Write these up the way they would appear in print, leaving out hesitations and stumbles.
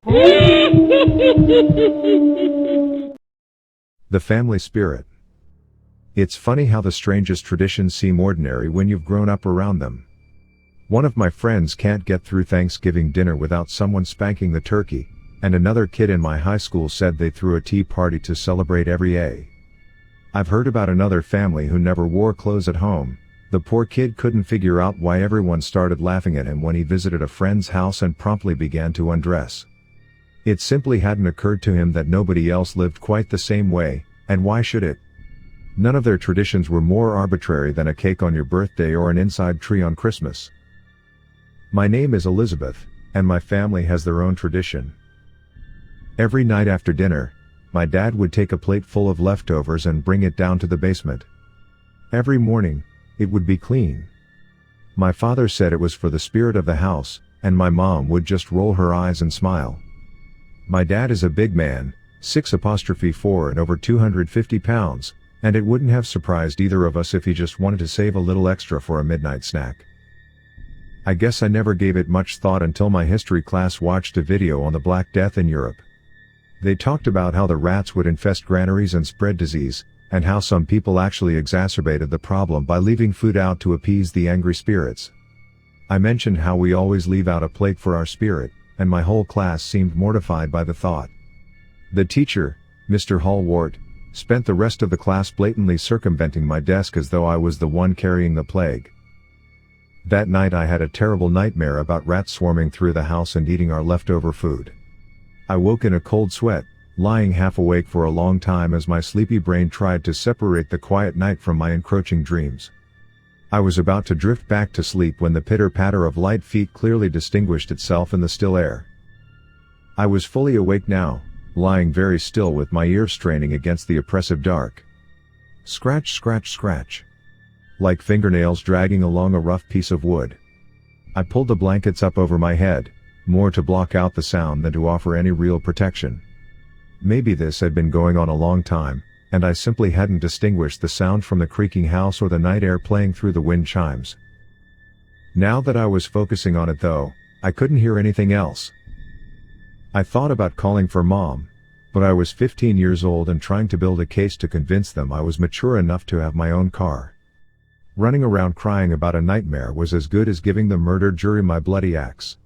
The family spirit. It's funny how the strangest traditions seem ordinary when you've grown up around them. One of my friends can't get through Thanksgiving dinner without someone spanking the turkey, and another kid in my high school said they threw a tea party to celebrate every A. I've heard about another family who never wore clothes at home. The poor kid couldn't figure out why everyone started laughing at him when he visited a friend's house and promptly began to undress. It simply hadn't occurred to him that nobody else lived quite the same way, and why should it? None of their traditions were more arbitrary than a cake on your birthday or an inside tree on Christmas. My name is Elizabeth, and my family has their own tradition. Every night after dinner, my dad would take a plate full of leftovers and bring it down to the basement. Every morning, it would be clean. My father said it was for the spirit of the house, and my mom would just roll her eyes and smile. My dad is a big man, 6'4" and over 250 pounds, and it wouldn't have surprised either of us if he just wanted to save a little extra for a midnight snack. I guess I never gave it much thought until my history class watched a video on the Black Death in Europe. They talked about how the rats would infest granaries and spread disease, and how some people actually exacerbated the problem by leaving food out to appease the angry spirits. I mentioned how we always leave out a plate for our spirit, and my whole class seemed mortified by the thought. The teacher, Mr. Hallwart, spent the rest of the class blatantly circumventing my desk as though I was the one carrying the plague. That night I had a terrible nightmare about rats swarming through the house and eating our leftover food. I woke in a cold sweat, lying half awake for a long time as my sleepy brain tried to separate the quiet night from my encroaching dreams. I was about to drift back to sleep when the pitter-patter of light feet clearly distinguished itself in the still air. I was fully awake now, lying very still with my ears straining against the oppressive dark. Scratch, scratch, scratch. Like fingernails dragging along a rough piece of wood. I pulled the blankets up over my head, more to block out the sound than to offer any real protection. Maybe this had been going on a long time, and I simply hadn't distinguished the sound from the creaking house or the night air playing through the wind chimes. Now that I was focusing on it though, I couldn't hear anything else. I thought about calling for Mom, but I was 15 years old and trying to build a case to convince them I was mature enough to have my own car. Running around crying about a nightmare was as good as giving the murdered jury my bloody axe.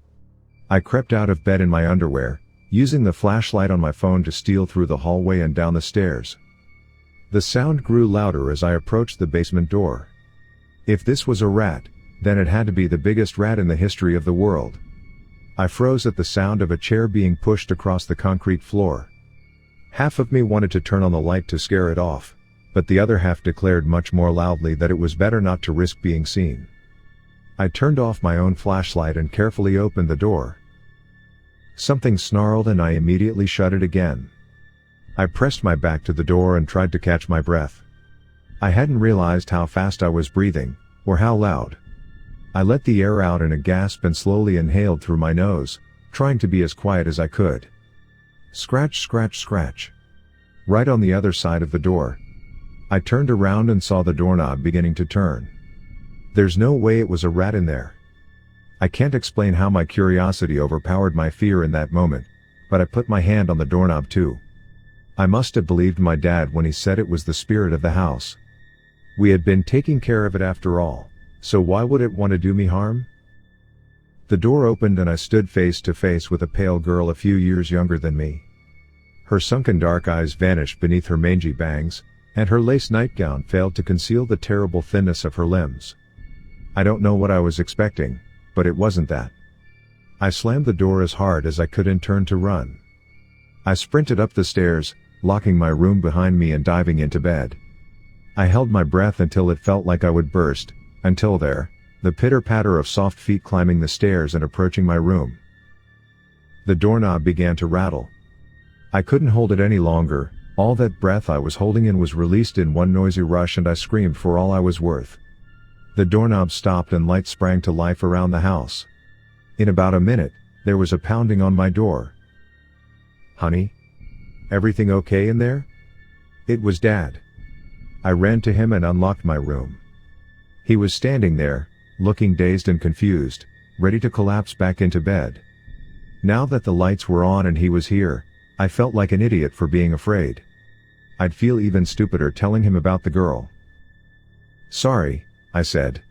I crept out of bed in my underwear, using the flashlight on my phone to steal through the hallway and down the stairs. The sound grew louder as I approached the basement door. If this was a rat, then it had to be the biggest rat in the history of the world. I froze at the sound of a chair being pushed across the concrete floor. Half of me wanted to turn on the light to scare it off, but the other half declared much more loudly that it was better not to risk being seen. I turned off my own flashlight and carefully opened the door. Something snarled and I immediately shut it again. I pressed my back to the door and tried to catch my breath. I hadn't realized how fast I was breathing, or how loud. I let the air out in a gasp and slowly inhaled through my nose, trying to be as quiet as I could. Scratch, scratch, scratch. Right on the other side of the door. I turned around and saw the doorknob beginning to turn. There's no way it was a rat in there. I can't explain how my curiosity overpowered my fear in that moment, but I put my hand on the doorknob too. I must have believed my dad when he said it was the spirit of the house. We had been taking care of it after all, so why would it want to do me harm? The door opened and I stood face to face with a pale girl a few years younger than me. Her sunken dark eyes vanished beneath her mangy bangs, and her lace nightgown failed to conceal the terrible thinness of her limbs. I don't know what I was expecting, but it wasn't that. I slammed the door as hard as I could and turned to run. I sprinted up the stairs, locking my room behind me and diving into bed. I held my breath until it felt like I would burst, until the pitter-patter of soft feet climbing the stairs and approaching my room. The doorknob began to rattle. I couldn't hold it any longer. All that breath I was holding in was released in one noisy rush and I screamed for all I was worth. The doorknob stopped and lights sprang to life around the house. In about a minute, there was a pounding on my door. "Honey? Everything okay in there?" It was Dad. I ran to him and unlocked my room. He was standing there, looking dazed and confused, ready to collapse back into bed. Now that the lights were on and he was here, I felt like an idiot for being afraid. I'd feel even stupider telling him about the girl. "Sorry," I said.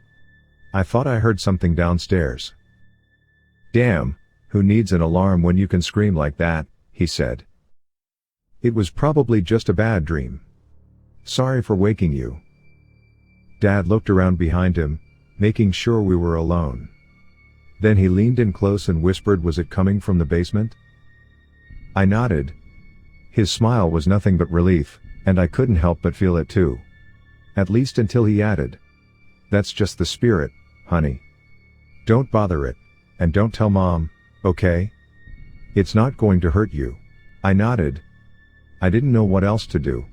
"I thought I heard something downstairs." "Damn, who needs an alarm when you can scream like that?" he said. "It was probably just a bad dream. Sorry for waking you." Dad looked around behind him, making sure we were alone. Then he leaned in close and whispered, "Was it coming from the basement?" I nodded. His smile was nothing but relief, and I couldn't help but feel it too. At least until he added, "That's just the spirit, honey. Don't bother it, and don't tell Mom, okay? It's not going to hurt you." I nodded. I didn't know what else to do.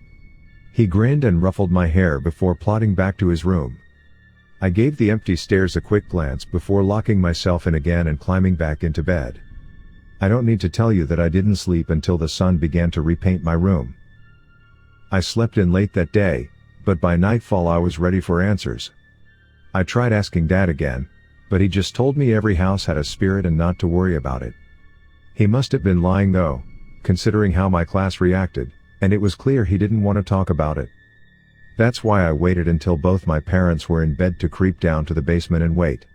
He grinned and ruffled my hair before plodding back to his room. I gave the empty stairs a quick glance before locking myself in again and climbing back into bed. I don't need to tell you that I didn't sleep until the sun began to repaint my room. I slept in late that day, but by nightfall I was ready for answers. I tried asking Dad again, but he just told me every house had a spirit and not to worry about it. He must have been lying though, considering how my class reacted, and it was clear he didn't want to talk about it. That's why I waited until both my parents were in bed to creep down to the basement and wait.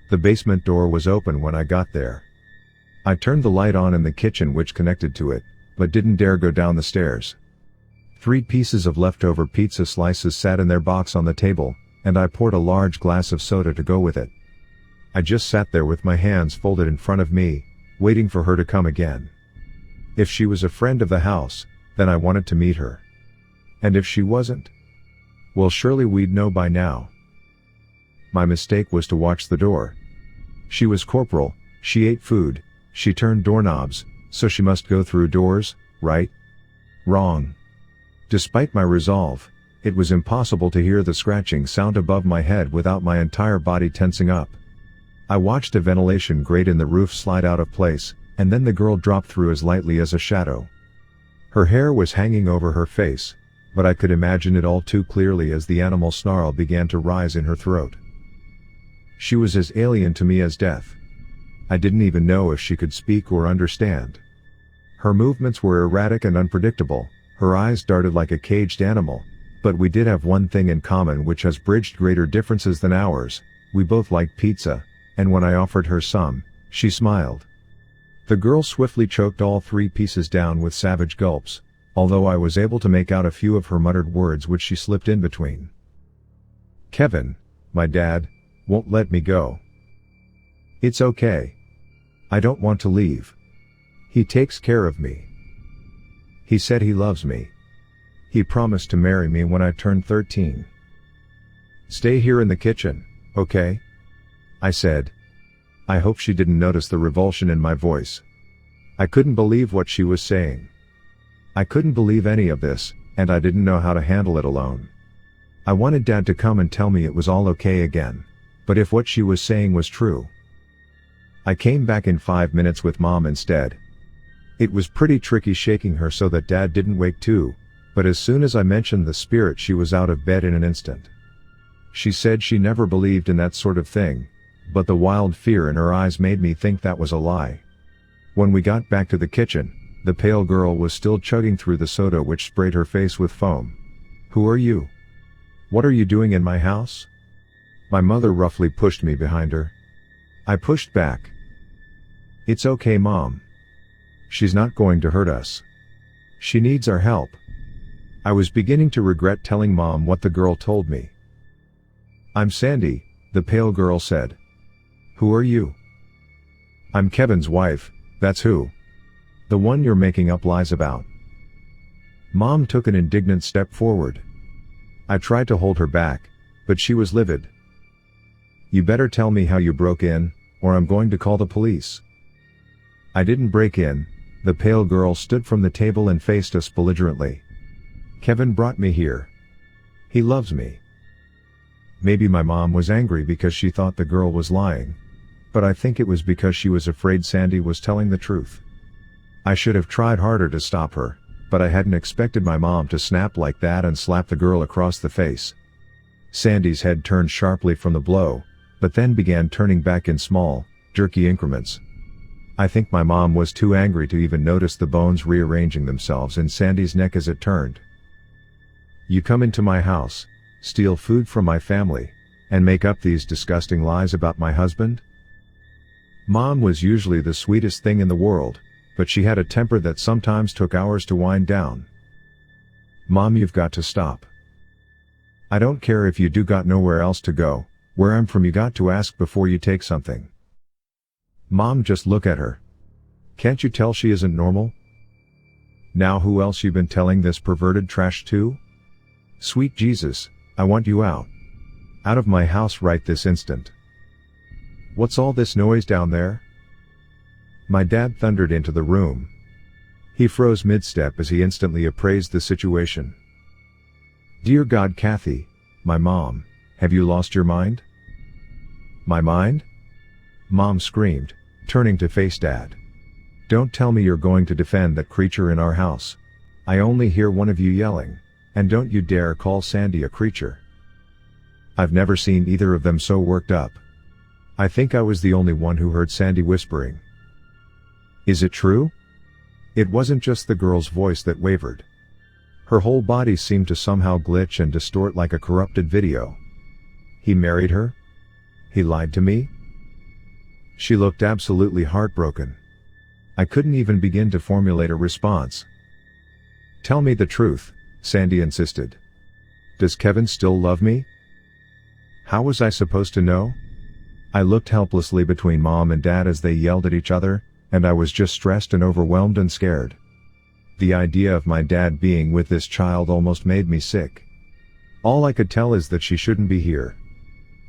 The basement door was open when I got there. I turned the light on in the kitchen which connected to it, but didn't dare go down the stairs. 3 pieces of leftover pizza slices sat in their box on the table, and I poured a large glass of soda to go with it. I just sat there with my hands folded in front of me, waiting for her to come again. If she was a friend of the house, then I wanted to meet her. And if she wasn't? Well, surely we'd know by now. My mistake was to watch the door. She was corporal, she ate food, she turned doorknobs, so she must go through doors, right? Wrong. Despite my resolve, it was impossible to hear the scratching sound above my head without my entire body tensing up. I watched a ventilation grate in the roof slide out of place, and then the girl dropped through as lightly as a shadow. Her hair was hanging over her face, but I could imagine it all too clearly as the animal snarl began to rise in her throat. She was as alien to me as death. I didn't even know if she could speak or understand. Her movements were erratic and unpredictable, her eyes darted like a caged animal, but we did have one thing in common which has bridged greater differences than ours: we both liked pizza, and when I offered her some, she smiled. The girl swiftly choked all 3 pieces down with savage gulps, although I was able to make out a few of her muttered words which she slipped in between. "Kevin, my dad, won't let me go." "It's okay. I don't want to leave. He takes care of me. He said he loves me. He promised to marry me when I turned 13. Stay here in the kitchen, okay?" I said. I hope she didn't notice the revulsion in my voice. I couldn't believe what she was saying. I couldn't believe any of this, and I didn't know how to handle it alone. I wanted Dad to come and tell me it was all okay again, but if what she was saying was true. I came back in 5 minutes with Mom instead. It was pretty tricky shaking her so that Dad didn't wake too, but as soon as I mentioned the spirit she was out of bed in an instant. She said she never believed in that sort of thing, but the wild fear in her eyes made me think that was a lie. When we got back to the kitchen, the pale girl was still chugging through the soda which sprayed her face with foam. "Who are you? What are you doing in my house?" My mother roughly pushed me behind her. I pushed back. "It's okay, Mom. She's not going to hurt us. She needs our help." I was beginning to regret telling Mom what the girl told me. "I'm Sandy," the pale girl said. "Who are you?" "I'm Kevin's wife, that's who. The one you're making up lies about." Mom took an indignant step forward. I tried to hold her back, but she was livid. "You better tell me how you broke in, or I'm going to call the police." "I didn't break in," the pale girl stood from the table and faced us belligerently. "Kevin brought me here. He loves me." Maybe my mom was angry because she thought the girl was lying, but I think it was because she was afraid Sandy was telling the truth. I should have tried harder to stop her, but I hadn't expected my mom to snap like that and slap the girl across the face. Sandy's head turned sharply from the blow, but then began turning back in small, jerky increments. I think my mom was too angry to even notice the bones rearranging themselves in Sandy's neck as it turned. You come into my house, steal food from my family, and make up these disgusting lies about my husband? Mom was usually the sweetest thing in the world, but she had a temper that sometimes took hours to wind down. Mom, you've got to stop. I don't care if you do got nowhere else to go, where I'm from you got to ask before you take something. Mom, just look at her. Can't you tell she isn't normal? Now who else you been telling this perverted trash to? Sweet Jesus, I want you out. Out of my house right this instant. What's all this noise down there? My dad thundered into the room. He froze mid-step as he instantly appraised the situation. Dear God, Kathy, my mom, have you lost your mind? My mind? Mom screamed, turning to face Dad. Don't tell me you're going to defend that creature in our house. I only hear one of you yelling, and don't you dare call Sandy a creature. I've never seen either of them so worked up. I think I was the only one who heard Sandy whispering. Is it true? It wasn't just the girl's voice that wavered. Her whole body seemed to somehow glitch and distort like a corrupted video. He married her? He lied to me? She looked absolutely heartbroken. I couldn't even begin to formulate a response. Tell me the truth, Sandy insisted. Does Kevin still love me? How was I supposed to know? I looked helplessly between Mom and Dad as they yelled at each other, and I was just stressed and overwhelmed and scared. The idea of my dad being with this child almost made me sick. All I could tell is that she shouldn't be here.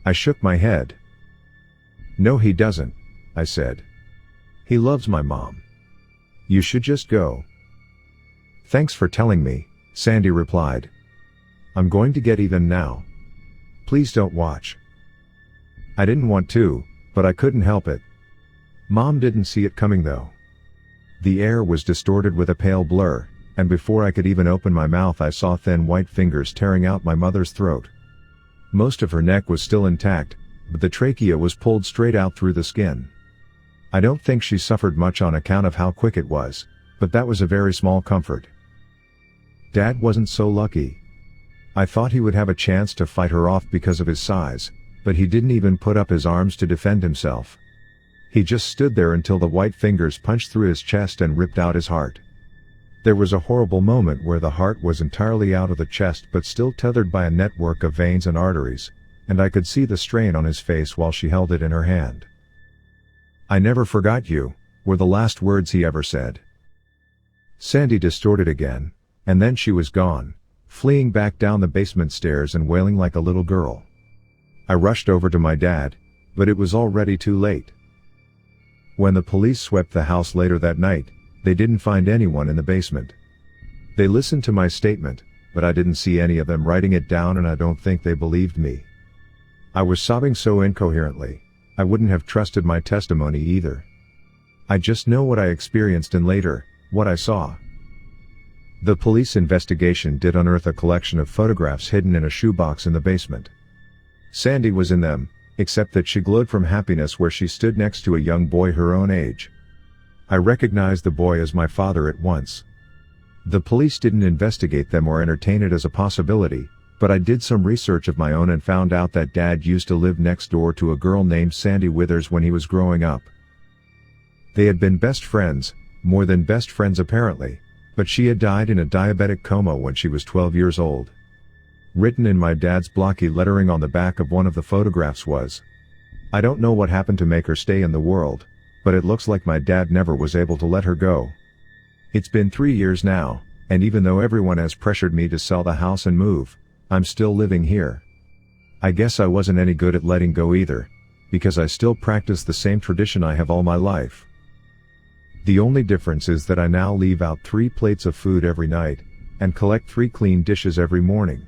I shook my head. No, he doesn't, I said. He loves my mom. You should just go. Thanks for telling me, Sandy replied. I'm going to get even now. Please don't watch. I didn't want to, but I couldn't help it. Mom didn't see it coming though. The air was distorted with a pale blur, and before I could even open my mouth I saw thin white fingers tearing out my mother's throat. Most of her neck was still intact, but the trachea was pulled straight out through the skin. I don't think she suffered much on account of how quick it was, but that was a very small comfort. Dad wasn't so lucky. I thought he would have a chance to fight her off because of his size, but he didn't even put up his arms to defend himself. He just stood there until the white fingers punched through his chest and ripped out his heart. There was a horrible moment where the heart was entirely out of the chest but still tethered by a network of veins and arteries, and I could see the strain on his face while she held it in her hand. I never forgot you, were the last words he ever said. Sandy distorted again, and then she was gone, fleeing back down the basement stairs and wailing like a little girl. I rushed over to my dad, but it was already too late. When the police swept the house later that night, they didn't find anyone in the basement. They listened to my statement, but I didn't see any of them writing it down, and I don't think they believed me. I was sobbing so incoherently, I wouldn't have trusted my testimony either. I just know what I experienced and later, what I saw. The police investigation did unearth a collection of photographs hidden in a shoebox in the basement. Sandy was in them, except that she glowed from happiness where she stood next to a young boy her own age. I recognized the boy as my father at once. The police didn't investigate them or entertain it as a possibility, but I did some research of my own and found out that Dad used to live next door to a girl named Sandy Withers when he was growing up. They had been best friends, more than best friends apparently, but she had died in a diabetic coma when she was 12 years old. Written in my dad's blocky lettering on the back of one of the photographs was, I don't know what happened to make her stay in the world, but it looks like my dad never was able to let her go. It's been 3 years now, and even though everyone has pressured me to sell the house and move, I'm still living here. I guess I wasn't any good at letting go either, because I still practice the same tradition I have all my life. The only difference is that I now leave out 3 plates of food every night, and collect 3 clean dishes every morning.